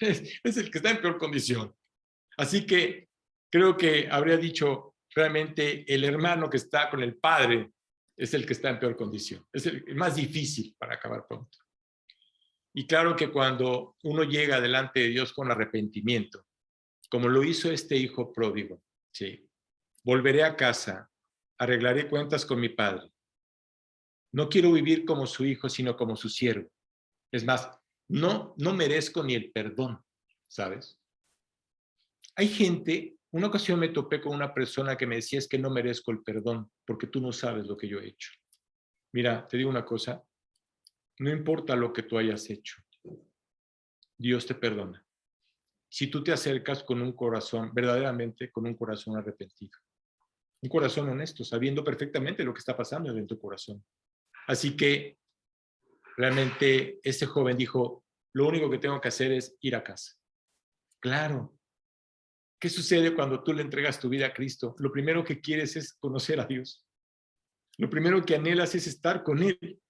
Es el que está en peor condición. Así que creo que habría dicho realmente el hermano que está con el padre es el que está en peor condición. Es el más difícil para acabar pronto. Y claro que cuando uno llega delante de Dios con arrepentimiento, como lo hizo este hijo pródigo, ¿sí? Volveré a casa, arreglaré cuentas con mi padre. No quiero vivir como su hijo, sino como su siervo. Es más, no merezco ni el perdón, ¿sabes? Hay gente, una ocasión me topé con una persona que me decía, es que no merezco el perdón porque tú no sabes lo que yo he hecho. Mira, te digo una cosa, no importa lo que tú hayas hecho, Dios te perdona. Si tú te acercas con un corazón, verdaderamente con un corazón arrepentido, un corazón honesto, sabiendo perfectamente lo que está pasando en tu corazón. Así que realmente este joven dijo, lo único que tengo que hacer es ir a casa. Claro. ¿Qué sucede cuando tú le entregas tu vida a Cristo? Lo primero que quieres es conocer a Dios. Lo primero que anhelas es estar con Él.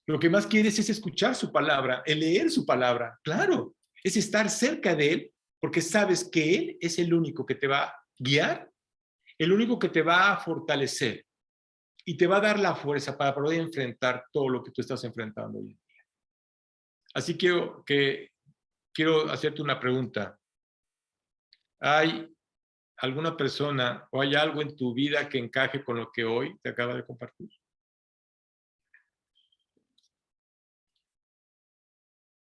Lo que más quieres es escuchar su palabra, el leer su palabra. Claro, es estar cerca de Él porque sabes que Él es el único que te va a guiar, el único que te va a fortalecer y te va a dar la fuerza para poder enfrentar todo lo que tú estás enfrentando hoy en día. Así que quiero hacerte una pregunta. ¿Hay alguna persona o hay algo en tu vida que encaje con lo que hoy te acaba de compartir?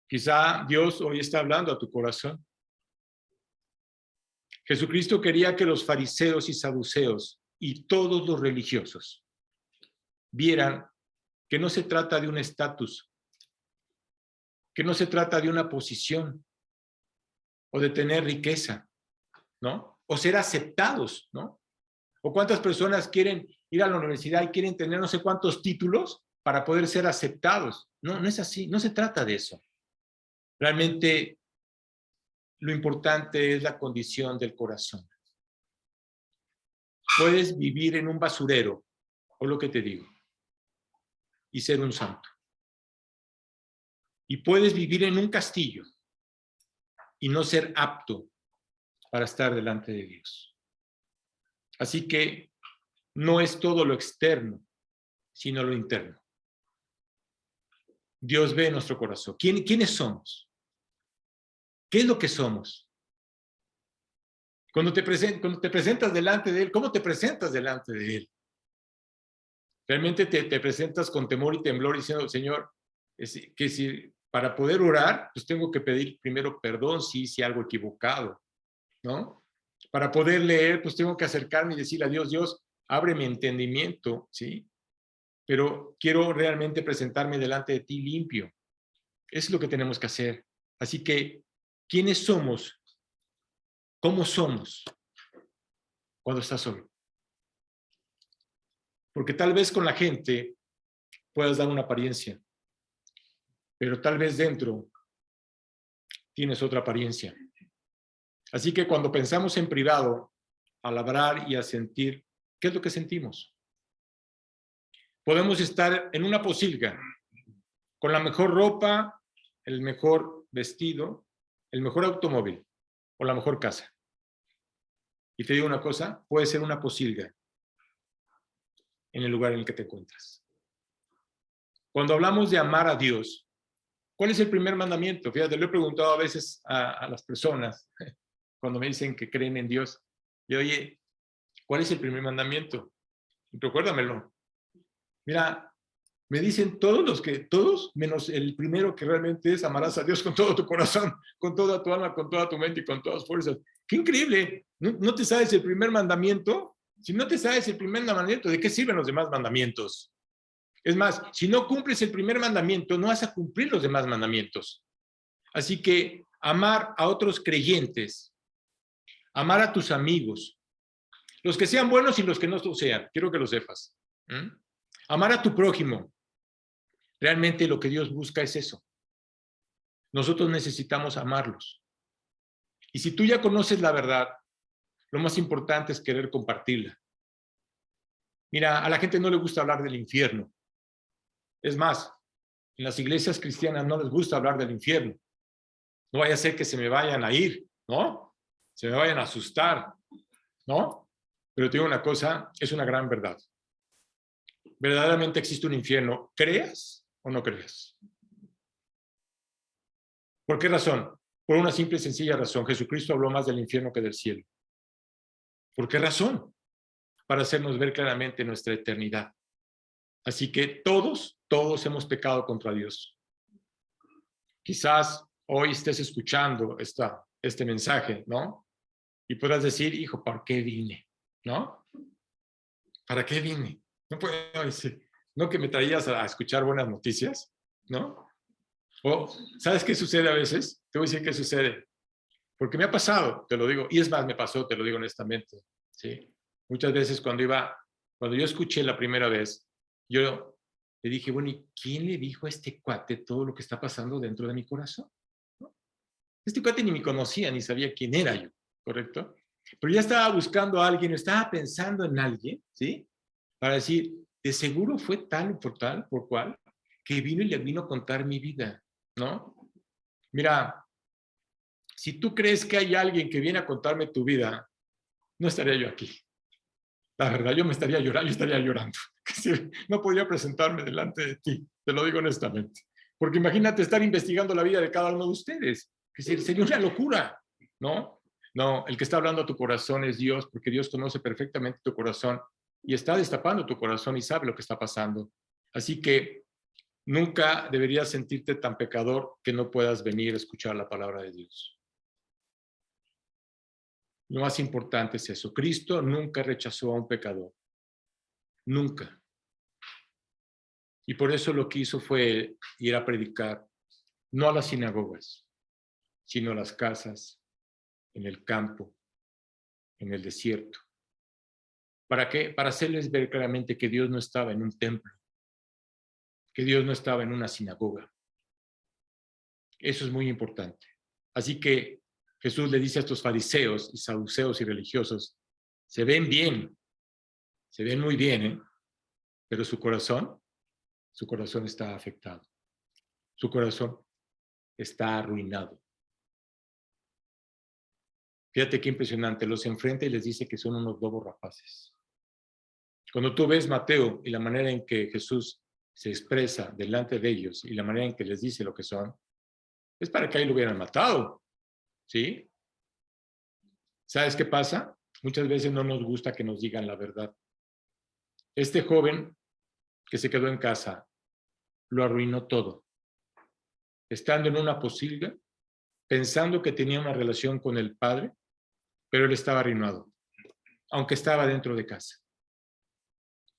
Quizá Dios hoy está hablando a tu corazón. Jesucristo quería que los fariseos y saduceos y todos los religiosos vieran que no se trata de un estatus, que no se trata de una posición o de tener riqueza, ¿no? O ser aceptados, ¿no? ¿O cuántas personas quieren ir a la universidad y quieren tener no sé cuántos títulos para poder ser aceptados? No, no es así, no se trata de eso. Realmente lo importante es la condición del corazón. Puedes vivir en un basurero, o lo que te digo, y ser un santo. Y puedes vivir en un castillo y no ser apto para estar delante de Dios. Así que no es todo lo externo, sino lo interno. Dios ve nuestro corazón. ¿Quiénes somos? ¿Qué es lo que somos? Cuando te presentas delante de Él, ¿cómo te presentas delante de Él? Realmente te presentas con temor y temblor diciendo, Señor, que si para poder orar, pues tengo que pedir primero perdón si hice algo equivocado, ¿no? Para poder leer, pues tengo que acercarme y decirle a Dios, Dios, abre mi entendimiento, ¿sí? Pero quiero realmente presentarme delante de ti limpio. Es lo que tenemos que hacer. Así que, ¿quiénes somos? ¿Cómo somos cuando estás solo? Porque tal vez con la gente puedas dar una apariencia, pero tal vez dentro tienes otra apariencia. Así que cuando pensamos en privado, al hablar y a sentir, ¿qué es lo que sentimos? Podemos estar en una posilga, con la mejor ropa, el mejor vestido, el mejor automóvil o la mejor casa. Y te digo una cosa, puede ser una posilga en el lugar en el que te encuentras. Cuando hablamos de amar a Dios, ¿cuál es el primer mandamiento? Fíjate, lo he preguntado a veces a las personas cuando me dicen que creen en Dios. Y oye, ¿cuál es el primer mandamiento? Recuérdamelo. Mira, me dicen todos, menos el primero que realmente es amarás a Dios con todo tu corazón, con toda tu alma, con toda tu mente y con todas fuerzas. ¡Qué increíble! ¿No te sabes el primer mandamiento? Si no te sabes el primer mandamiento, ¿de qué sirven los demás mandamientos? Es más, si no cumples el primer mandamiento, no vas a cumplir los demás mandamientos. Así que amar a otros creyentes, amar a tus amigos, los que sean buenos y los que no sean, quiero que lo sepas. Amar a tu prójimo. Realmente lo que Dios busca es eso. Nosotros necesitamos amarlos. Y si tú ya conoces la verdad, lo más importante es querer compartirla. Mira, a la gente no le gusta hablar del infierno. Es más, en las iglesias cristianas no les gusta hablar del infierno. No vaya a ser que se me vayan a ir, ¿no? Se me vayan a asustar, ¿no? Pero te digo una cosa, es una gran verdad. Verdaderamente existe un infierno, ¿creas o no creas? ¿Por qué razón? Por una simple y sencilla razón. Jesucristo habló más del infierno que del cielo. ¿Por qué razón? Para hacernos ver claramente nuestra eternidad. Así que todos hemos pecado contra Dios. Quizás hoy estés escuchando este mensaje, ¿no? Y podrás decir, hijo, ¿para qué vine? ¿No? ¿Para qué vine? No puedo decir, ¿no que me traías a escuchar buenas noticias? ¿No? O, ¿sabes qué sucede a veces? Te voy a decir qué sucede. Porque me ha pasado, te lo digo, y es más, me pasó, te lo digo honestamente, ¿sí? Muchas veces cuando yo escuché la primera vez, yo le dije, bueno, ¿y quién le dijo a este cuate todo lo que está pasando dentro de mi corazón? ¿No? Este cuate ni me conocía, ni sabía quién era yo, ¿correcto? Pero ya estaba buscando a alguien, estaba pensando en alguien, ¿sí? Para decir, de seguro fue tal por tal, por cual, que vino y le vino a contar mi vida, ¿no? Mira, si tú crees que hay alguien que viene a contarme tu vida, no estaría yo aquí. La verdad, yo estaría llorando. No podría presentarme delante de ti, te lo digo honestamente. Porque imagínate estar investigando la vida de cada uno de ustedes. Sería una locura, ¿no? No, el que está hablando a tu corazón es Dios, porque Dios conoce perfectamente tu corazón y está destapando tu corazón y sabe lo que está pasando. Así que nunca deberías sentirte tan pecador que no puedas venir a escuchar la palabra de Dios. Lo más importante es eso. Cristo nunca rechazó a un pecador. Nunca. Y por eso lo que hizo fue ir a predicar, no a las sinagogas, sino a las casas, en el campo, en el desierto. ¿Para qué? Para hacerles ver claramente que Dios no estaba en un templo, que Dios no estaba en una sinagoga. Eso es muy importante. Así que Jesús le dice a estos fariseos y saduceos y religiosos, se ven bien, se ven muy bien, ¿eh? Pero su corazón está afectado. Su corazón está arruinado. Fíjate qué impresionante, los enfrenta y les dice que son unos lobos rapaces. Cuando tú ves Mateo y la manera en que Jesús se expresa delante de ellos y la manera en que les dice lo que son, es para que ahí lo hubieran matado, ¿sí? ¿Sabes qué pasa? Muchas veces no nos gusta que nos digan la verdad. Este joven que se quedó en casa lo arruinó todo. Estando en una posilga, pensando que tenía una relación con el Padre, pero él estaba arruinado, aunque estaba dentro de casa.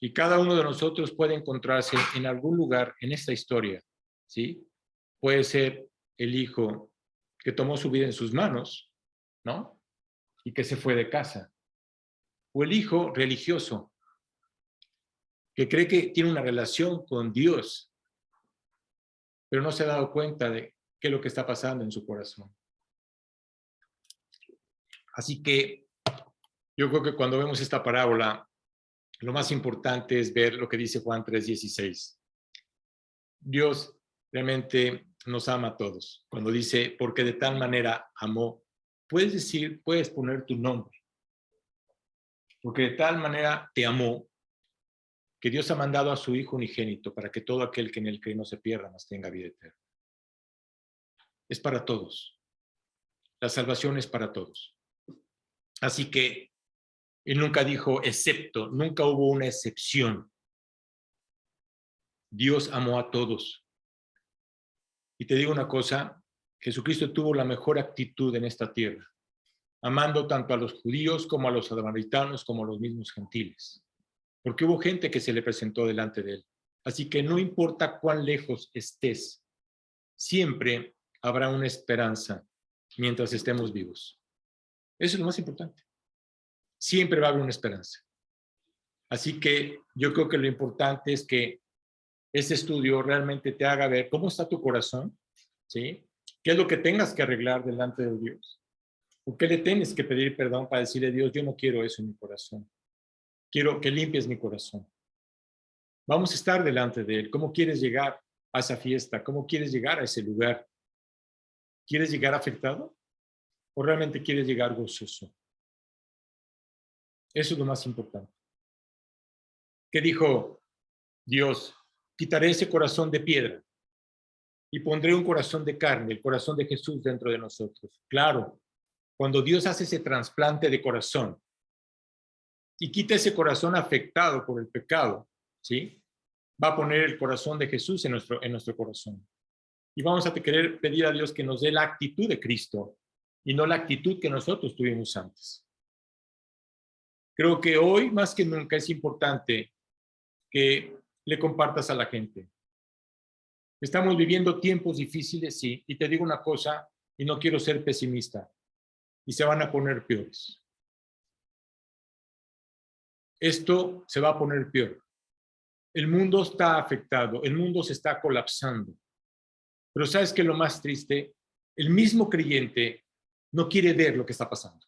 Y cada uno de nosotros puede encontrarse en algún lugar en esta historia, ¿sí? Puede ser el hijo que tomó su vida en sus manos, ¿no? Y que se fue de casa. O el hijo religioso, que cree que tiene una relación con Dios, pero no se ha dado cuenta de qué es lo que está pasando en su corazón. Así que yo creo que cuando vemos esta parábola, lo más importante es ver lo que dice Juan 3:16. Dios realmente nos ama a todos. Cuando dice, porque de tal manera amó, puedes decir, puedes poner tu nombre. Porque de tal manera te amó, que Dios ha mandado a su Hijo unigénito para que todo aquel que en él cree no se pierda, mas tenga vida eterna. Es para todos. La salvación es para todos. Así que él nunca dijo excepto, nunca hubo una excepción. Dios amó a todos. Y te digo una cosa, Jesucristo tuvo la mejor actitud en esta tierra, amando tanto a los judíos como a los samaritanos como a los mismos gentiles. Porque hubo gente que se le presentó delante de él. Así que no importa cuán lejos estés, siempre habrá una esperanza mientras estemos vivos. Eso es lo más importante. Siempre va a haber una esperanza. Así que yo creo que lo importante es que este estudio realmente te haga ver cómo está tu corazón, ¿sí? ¿Qué es lo que tengas que arreglar delante de Dios? ¿Por qué le tienes que pedir perdón para decirle a Dios, yo no quiero eso en mi corazón? Quiero que limpies mi corazón. Vamos a estar delante de Él. ¿Cómo quieres llegar a esa fiesta? ¿Cómo quieres llegar a ese lugar? ¿Quieres llegar afectado? ¿O realmente quieres llegar gozoso? Eso es lo más importante. ¿Qué dijo Dios? Quitaré ese corazón de piedra y pondré un corazón de carne, el corazón de Jesús dentro de nosotros. Claro, cuando Dios hace ese trasplante de corazón y quita ese corazón afectado por el pecado, ¿sí? Va a poner el corazón de Jesús en nuestro corazón. Y vamos a querer pedir a Dios que nos dé la actitud de Cristo y no la actitud que nosotros tuvimos antes. Creo que hoy más que nunca es importante que le compartas a la gente. Estamos viviendo tiempos difíciles, sí, y te digo una cosa, y no quiero ser pesimista, y se van a poner peores. Esto se va a poner peor. El mundo está afectado, el mundo se está colapsando. Pero ¿sabes qué es lo más triste? El mismo creyente no quiere ver lo que está pasando.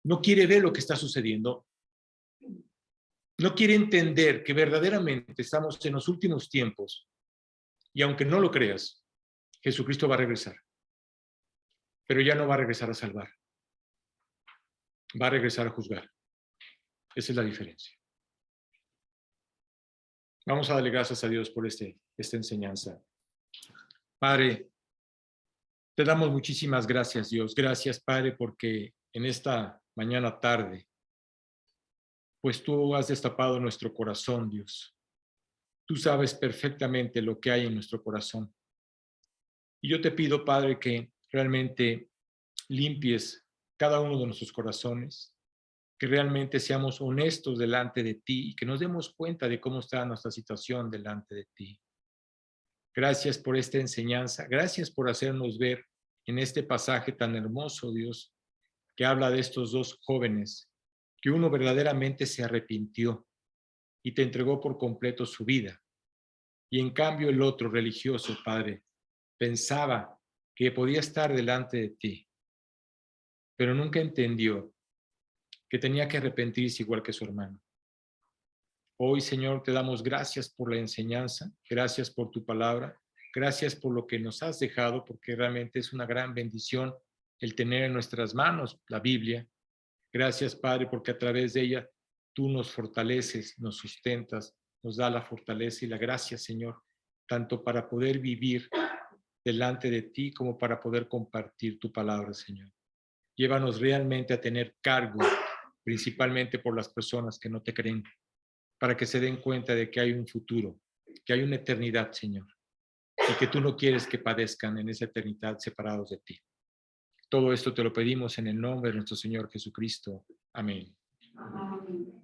No quiere ver lo que está sucediendo. No quiere entender que verdaderamente estamos en los últimos tiempos y aunque no lo creas, Jesucristo va a regresar. Pero ya no va a regresar a salvar. Va a regresar a juzgar. Esa es la diferencia. Vamos a darle gracias a Dios por esta enseñanza. Padre, te damos muchísimas gracias, Dios. Gracias, Padre, porque en esta mañana tarde, pues tú has destapado nuestro corazón, Dios. Tú sabes perfectamente lo que hay en nuestro corazón. Y yo te pido, Padre, que realmente limpies cada uno de nuestros corazones, que realmente seamos honestos delante de ti y que nos demos cuenta de cómo está nuestra situación delante de ti. Gracias por esta enseñanza. Gracias por hacernos ver en este pasaje tan hermoso, Dios, que habla de estos dos jóvenes, que uno verdaderamente se arrepintió y te entregó por completo su vida. Y en cambio el otro religioso, Padre, pensaba que podía estar delante de ti, pero nunca entendió que tenía que arrepentirse igual que su hermano. Hoy, Señor, te damos gracias por la enseñanza, gracias por tu palabra, gracias por lo que nos has dejado, porque realmente es una gran bendición el tener en nuestras manos la Biblia. Gracias, Padre, porque a través de ella tú nos fortaleces, nos sustentas, nos da la fortaleza y la gracia, Señor, tanto para poder vivir delante de ti como para poder compartir tu palabra, Señor. Llévanos realmente a tener cargo, principalmente por las personas que no te creen, para que se den cuenta de que hay un futuro, que hay una eternidad, Señor, y que tú no quieres que padezcan en esa eternidad separados de ti. Todo esto te lo pedimos en el nombre de nuestro Señor Jesucristo. Amén. Amén.